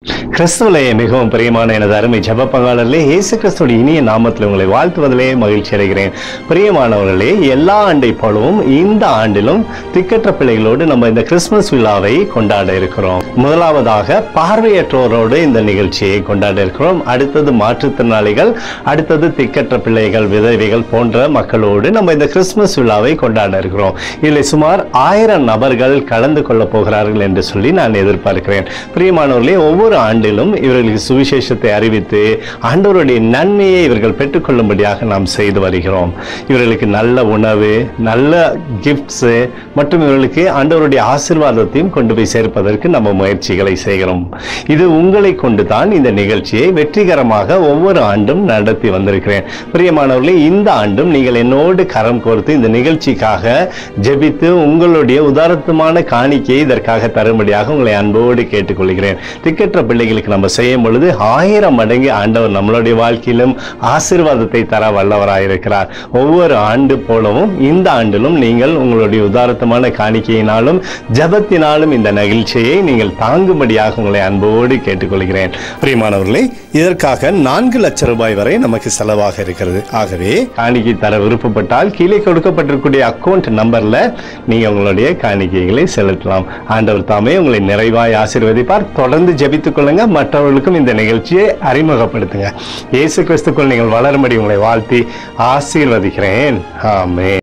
கிறிஸ்துவிலே மிகவும் பிரியமான எனது அருமை ஜெப பங்காளர்களே, இயேசு கிறிஸ்துவின் இனிய நாமத்தில் உங்களை வாழ்த்துவதிலே மகிழ்ச்சி அடைகிறேன். பிரியமானவர்களே, எல்லா ஆண்டை போலவும் இந்த ஆண்டிலும் திக்கற்ற பிள்ளைகளோடு நம்ம இந்த கிறிஸ்துமஸ் விழாவை கொண்டாட இருக்கிறோம். முதலாவதாக பார்வையற்றோரோடு இந்த நிகழ்ச்சியை கொண்டாட இருக்கிறோம். அடுத்தது மாற்றுத்திறனாளிகள், அடுத்தது திக்கற்ற பிள்ளைகள், விதவைகள் போன்ற மக்களோடு நம்ம இந்த கிறிஸ்துமஸ் விழாவை கொண்டாட இருக்கிறோம். இதில் சுமார் 1000 நபர்கள் கலந்து கொள்ள போகிறார்கள் என்று சொல்லி நான் எதிர்பார்க்கிறேன். பிரியமானவர்களே, ஒவ்வொரு ஆண்டிலும் இவர்களுக்கு சுவிசேஷத்தை அறிவித்து ஆண்டவருடைய நன்மையை இவர்கள் பெற்றுக்கொள்ளும்படியாக நாம் செய்து வருகிறோம். இவர்களுக்கு நல்ல உணவு, நல்ல கிஃப்ட்ஸ் மற்றும் இவர்களுக்கு ஆண்டவருடைய ஆசீர்வாதத்தையும் கொண்டு போய் சேர்ப்பதற்கு நம்ம முயற்சிகளை செய்கிறோம். இது உங்களை கொண்டு தான் இந்த நிகழ்ச்சியை வெற்றிகரமாக ஒவ்வொரு ஆண்டும் நடத்தி வந்திருக்கிறேன். பிரியமானவர்களே, இந்த ஆண்டும் நீங்கள் என்னோடு கரம் கோர்த்து இந்த நிகழ்ச்சிக்காக ஜெபித்து உங்களுடைய உதாரணமான காணிக்கையை இதற்காக தரும்படியாக உங்களை அன்போடு கேட்டுக்கொள்கிறேன். திக்கற்ற பிள்ளைகளுக்கு நம்ம செய்யும் பொழுது 1000 மடங்கு ஆண்டவர் நம்மளுடைய வாழ்க்கையிலும் ஆசீர்வாதத்தை தர வல்லவராயிருக்கிறார். ஒவ்வொரு ஆண்டு போலவும் இந்த ஆண்டிலும் நீங்கள் உங்களுடைய உதாரணமான காணிக்கையினாலும் ஜெபத்தினாலும் இந்த நிகழ்ச்சியை நீங்கள் தாங்கும்படியாக உங்களை அன்போடு கேட்டுக்கொள்கிறேன். பிரியமானவர்களே, இதற்காக 4 லட்சம் ரூபாய் வரை நமக்கு செலவாக இருக்கிறது. ஆகவே காணிக்கை தர விருப்பப்பட்டால் கீழே கொடுக்கப்பட்டிருக்கூடிய அக்கௌண்ட் நம்பர்ல நீங்க உங்களுடைய காணிக்கைகளை செலுத்தலாம். ஆண்டவர் தாமே உங்களை நிறைவாய் ஆசீர்வதிப்பார். தொடர்ந்து ஜெபித்துக் கொள்ளுங்க. மற்றவர்களுக்கும் இந்த நிகழ்ச்சியை அறிமுகப்படுத்துங்க. இயேசு கிறிஸ்துக்குள் நீங்கள் வளரும்படி உங்களை வாழ்த்தி ஆசீர்வதிக்கிறேன். ஆமென்.